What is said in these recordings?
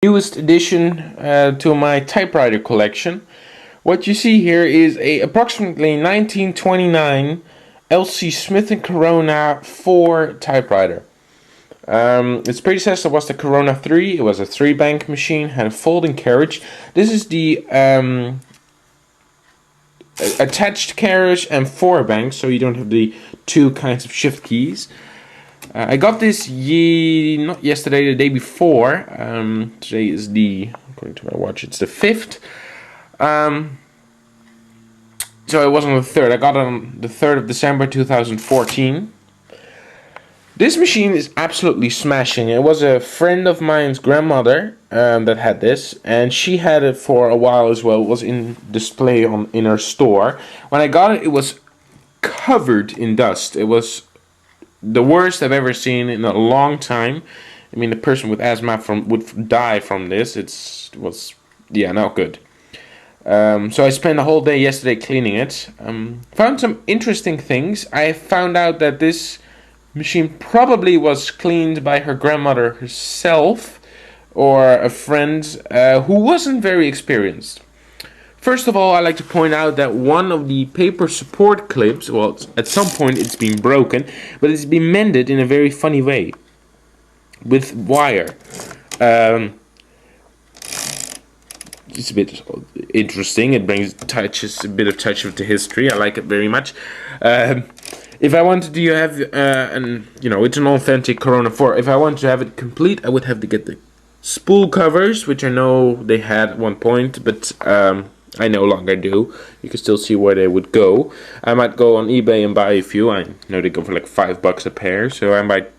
Newest addition to my typewriter collection. What you see here is a approximately 1929 LC Smith & Corona 4 typewriter. Its predecessor was the Corona 3. It was a 3-bank machine, had a folding carriage. This is the attached carriage and 4 banks, so you don't have the 2 kinds of shift keys. I got this not yesterday, the day before. Today is according to my watch, it's the 5th. So it was on the 3rd. I got it on the 3rd of December 2014. This machine is absolutely smashing. It was a friend of mine's grandmother that had this, and she had it for a while as well. It was in display in her store. When I got it, it was covered in dust. It was the worst I've ever seen in a long time. I mean, the person with asthma would die from this. It was not good. So I spent a whole day yesterday cleaning it. Found some interesting things. I found out that this machine probably was cleaned by her grandmother herself or a friend who wasn't very experienced. First of all, I like to point out that one of the paper support clips, well, at some point it's been broken, but it's been mended in a very funny way with wire. It's a bit interesting. It brings a bit of touch of the history. I like it very much. If I wanted to have it's an authentic Corona 4. If I wanted to have it complete, I would have to get the spool covers, which I know they had at one point, but I no longer do. You can still see where they would go. I might go on eBay and buy a few. I know they go for like $5 a pair, so I might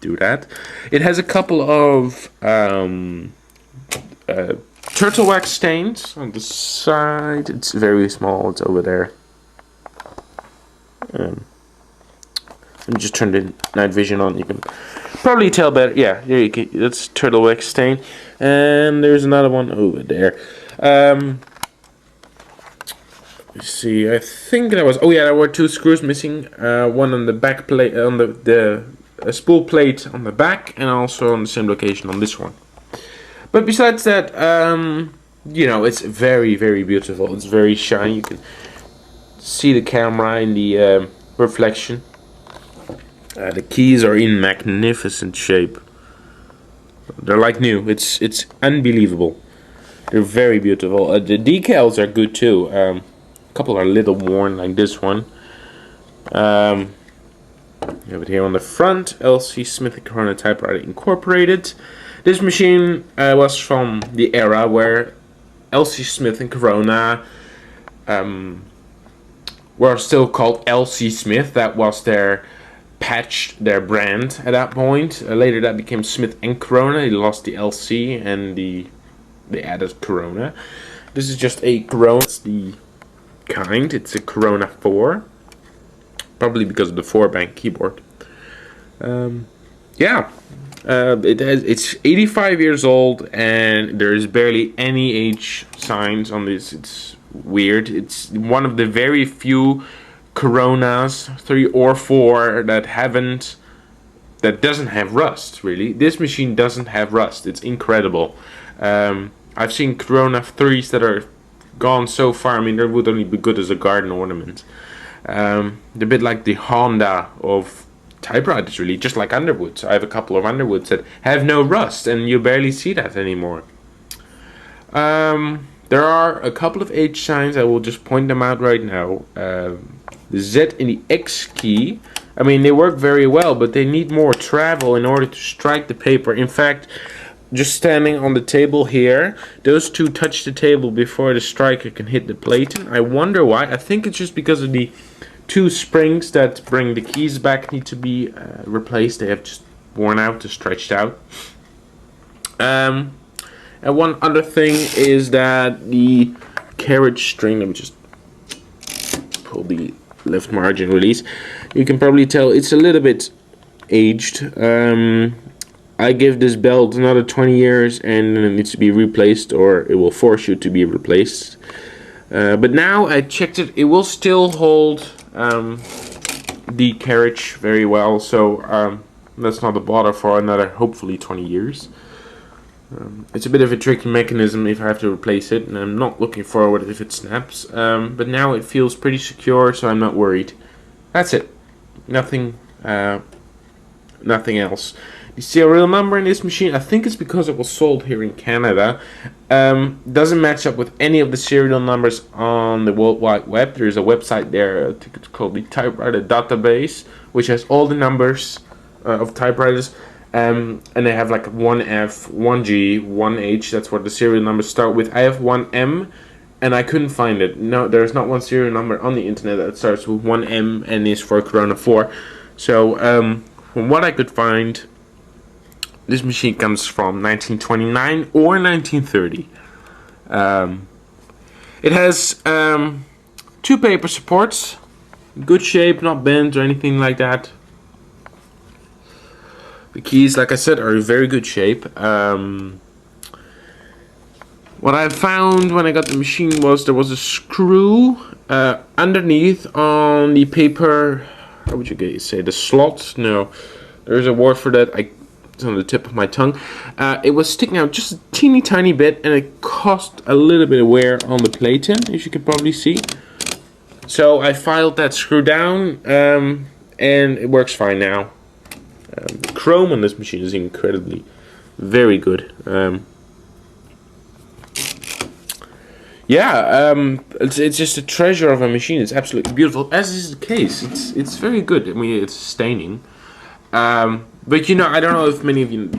do that. It has a couple of turtle wax stains on the side. It's very small. It's over there. Let me just turn the night vision on. You can probably tell better. Yeah, there you go. That's turtle wax stain, and there's another one over there. Let's see, I think that was. Oh yeah, there were 2 screws missing. One on the back plate, on the spool plate on the back, and also on the same location on this one. But besides that, it's very, very beautiful. It's very shiny. You can see the camera in the reflection. The keys are in magnificent shape. They're like new. It's unbelievable. They're very beautiful. The decals are good too. A couple are a little worn, like this one. You have it here on the front. LC Smith & Corona Typewriter Incorporated. This machine was from the era where LC Smith & Corona were still called LC Smith. That was their brand at that point. Later that became Smith & Corona. They lost the LC and they added Corona. This is just a Corona. It's the kind. It's a Corona 4. Probably because of the 4-bank keyboard. It's 85 years old and there's barely any age signs on this. It's weird. It's one of the very few Coronas, 3 or 4, that doesn't have rust, really. This machine doesn't have rust. It's incredible. I've seen Corona 3s that are gone so far. I mean, they would only be good as a garden ornament. They're a bit like the Honda of typewriters, really, just like Underwoods. I have a couple of Underwoods that have no rust, and you barely see that anymore. There are a couple of age signs. I will just point them out right now. The Z and the X key, I mean, they work very well, but they need more travel in order to strike the paper. In fact, just standing on the table here, those 2 touch the table before the striker can hit the plate. I wonder why. I think it's just because of the 2 springs that bring the keys back need to be replaced. They have just worn out, or stretched out. And one other thing is that the carriage string, let me just pull the left margin release. You can probably tell it's a little bit aged. I give this belt another 20 years and it needs to be replaced, or it will force you to be replaced. But now I checked it, it will still hold the carriage very well, so that's not a bother for another hopefully 20 years. It's a bit of a tricky mechanism if I have to replace it, and I'm not looking forward if it snaps. But now it feels pretty secure, so I'm not worried. That's it. Nothing else. The serial number in this machine, I think it's because it was sold here in Canada, doesn't match up with any of the serial numbers on the World Wide Web. There's a website there, I think it's called the Typewriter Database, which has all the numbers of typewriters. And they have like 1F, 1G, 1H, that's what the serial numbers start with. I have 1M, and I couldn't find it. No, there's not one serial number on the internet that starts with 1M and is for Corona 4. So, from what I could find, this machine comes from 1929 or 1930. It has 2 paper supports, good shape, not bent or anything like that. The keys, like I said, are in very good shape. What I found when I got the machine was there was a screw underneath on the paper. How would you say the slot? No, there's a word for that. It's on the tip of my tongue. It was sticking out just a teeny tiny bit, and it caused a little bit of wear on the platen, as you can probably see. So I filed that screw down, and it works fine now. The chrome on this machine is incredibly very good. It's just a treasure of a machine. It's absolutely beautiful, as is the case. It's very good. I mean, it's staining. But you know, I don't know if many of you,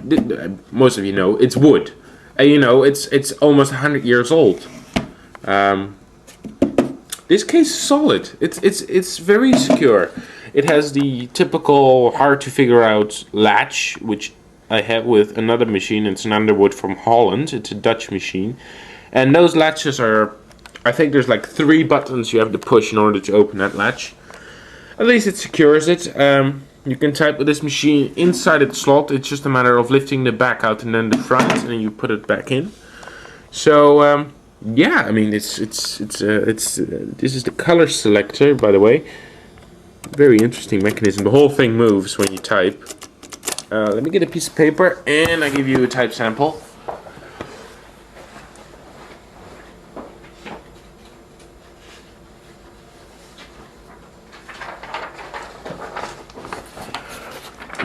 most of you know, it's wood. You know, it's almost 100 years old. This case is solid. It's very secure. It has the typical hard to figure out latch, which I have with another machine. It's an Underwood from Holland. It's a Dutch machine. And those latches are, I think there's like 3 buttons you have to push in order to open that latch. At least it secures it. You can type with this machine inside its slot. It's just a matter of lifting the back out and then the front, and then you put it back in. So yeah, I mean this is the color selector, by the way. Very interesting mechanism. The whole thing moves when you type. Let me get a piece of paper and I give you a type sample.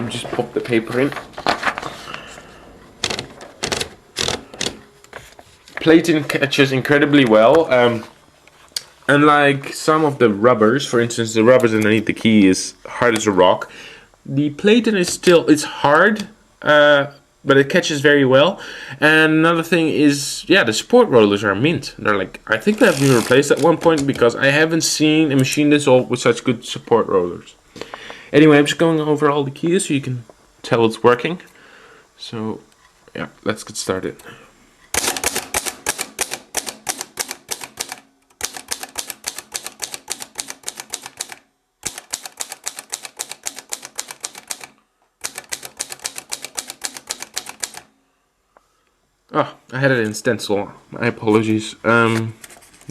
Just pop the paper in. Platen catches incredibly well. Unlike some of the rubbers, for instance, the rubbers underneath the key is hard as a rock. The platen is it's hard, but it catches very well. And another thing is, yeah, the support rollers are mint. They're like, I think they have been replaced at one point because I haven't seen a machine this old with such good support rollers. Anyway, I'm just going over all the keys so you can tell it's working. So, yeah, let's get started. Oh, I had it in stencil. My apologies. Let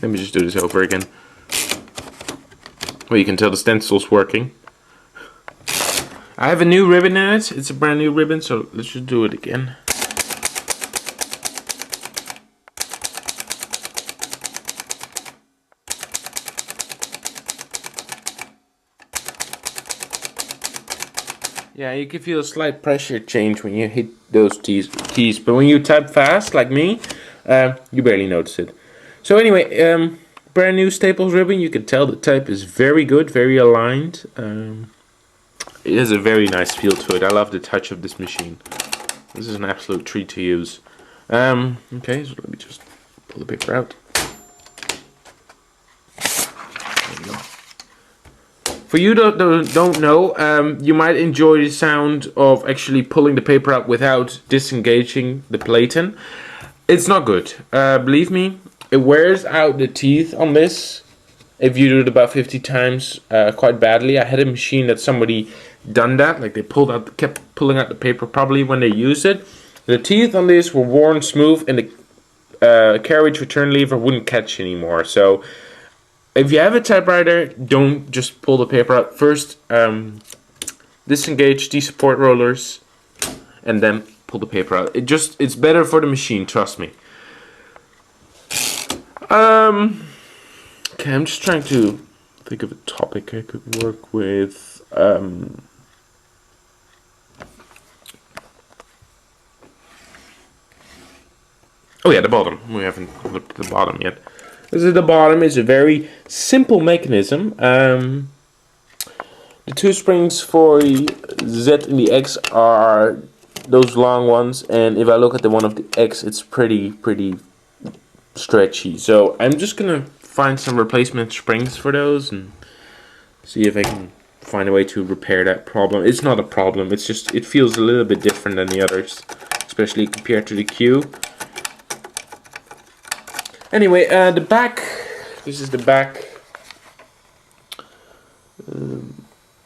me just do this over again. Well, you can tell the stencil's working. I have a new ribbon in it. It's a brand new ribbon, so let's just do it again. Yeah, you can feel a slight pressure change when you hit those keys, but when you type fast, like me, you barely notice it. So anyway, brand new Staples ribbon. You can tell the type is very good, very aligned. It has a very nice feel to it. I love the touch of this machine. This is an absolute treat to use. Okay, so let me just pull the paper out. There we go. For you that don't know, you might enjoy the sound of actually pulling the paper out without disengaging the platen. It's not good. Believe me, it wears out the teeth on this. If you do it about 50 times, quite badly. I had a machine that somebody done that, like they kept pulling out the paper probably when they used it. The teeth on this were worn smooth, and the carriage return lever wouldn't catch anymore. So if you have a typewriter, don't just pull the paper out. First, disengage the support rollers, and then pull the paper out. It's better for the machine, trust me. Okay, I'm just trying to think of a topic I could work with. Oh yeah, the bottom. We haven't looked at the bottom yet. This is the bottom. It's a very simple mechanism. The two springs for the Z and the X are those long ones, and if I look at the one of the X, it's pretty stretchy. So I'm just gonna find some replacement springs for those and see if I can find a way to repair that problem. It's not a problem. It's just it feels a little bit different than the others, especially compared to the Q. Anyway, the back. This is the back.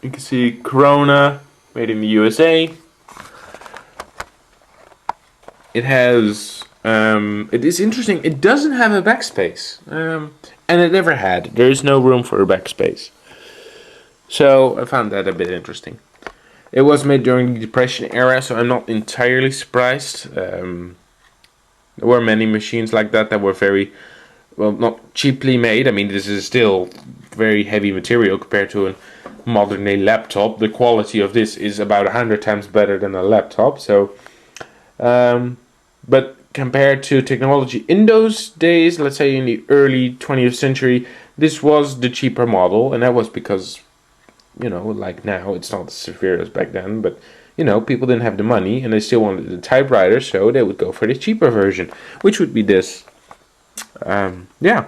You can see Corona, made in the USA. It has. It is interesting. It doesn't have a backspace, and it never had. There is no room for a backspace. So I found that a bit interesting. It was made during the Depression era, so I'm not entirely surprised. There were many machines like that that were very, well, not cheaply made. I mean, this is still very heavy material compared to a modern day laptop. The quality of this is about 100 times better than a laptop. So, but compared to technology in those days, let's say in the early 20th century, this was the cheaper model, and that was because, you know, like now, it's not as severe as back then, but, you know, people didn't have the money, and they still wanted the typewriter, so they would go for the cheaper version, which would be this. Yeah.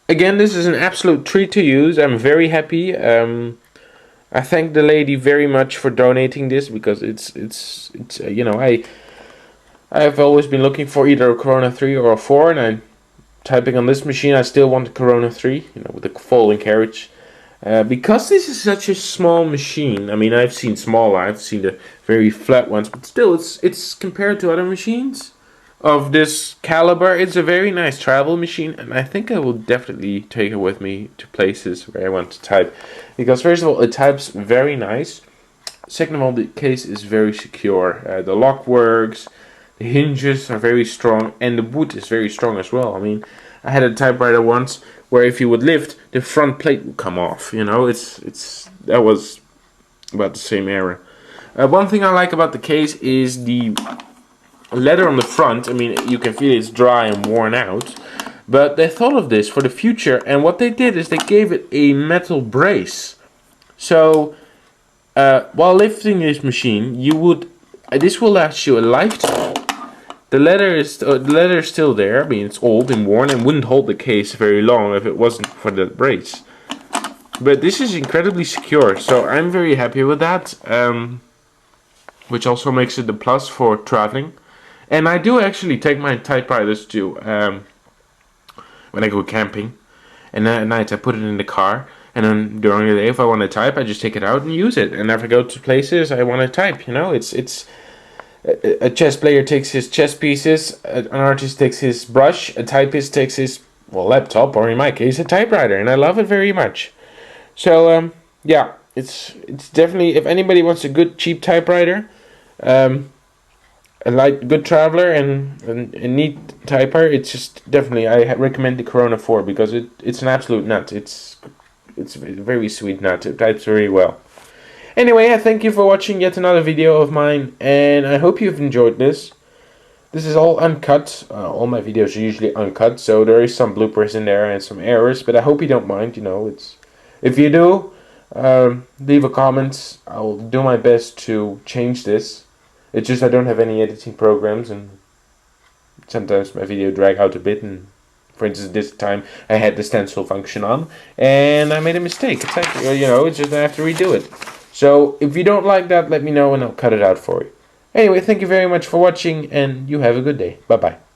Again, this is an absolute treat to use. I'm very happy. I thank the lady very much for donating this, because it's you know, I have always been looking for either a Corona 3 or a 4, and I'm typing on this machine. I still want a Corona 3, you know, with the folding carriage. Because this is such a small machine, I mean, I've seen smaller, I've seen the very flat ones, but still, it's compared to other machines of this caliber, it's a very nice travel machine, and I think I will definitely take it with me to places where I want to type. Because first of all, it types very nice. Second of all, the case is very secure. The lock works, the hinges are very strong, and the wood is very strong as well. I mean, I had a typewriter once where if you would lift, the front plate would come off. You know, that was about the same era. One thing I like about the case is the leather on the front. I mean, you can feel it's dry and worn out, but they thought of this for the future, and what they did is they gave it a metal brace. So while lifting this machine, this will last you a lifetime. The leather is still there. I mean, it's old and worn and wouldn't hold the case very long if it wasn't for the brace. But this is incredibly secure, so I'm very happy with that. Which also makes it a plus for traveling. And I do actually take my typewriters to when I go camping. And at night I put it in the car. And then during the day, if I want to type, I just take it out and use it. And if I go to places I want to type, you know, it's a chess player takes his chess pieces, an artist takes his brush, a typist takes his, well, laptop, or in my case, a typewriter, and I love it very much. So, yeah, it's definitely, if anybody wants a good, cheap typewriter, a good traveler, and a neat typer, it's just definitely, I recommend the Corona 4, because it's an absolute nut. It's a very sweet nut. It types very well. Anyway, I thank you for watching yet another video of mine, and I hope you've enjoyed this. This is all uncut. All my videos are usually uncut, so there is some bloopers in there and some errors, but I hope you don't mind. You know, if you do, leave a comment. I'll do my best to change this. It's just I don't have any editing programs, and sometimes my video drag out a bit. And for instance, this time I had the stencil function on, and I made a mistake. It's like, you know, it's just I have to redo it. So, if you don't like that, let me know and I'll cut it out for you. Anyway, thank you very much for watching, and you have a good day. Bye-bye.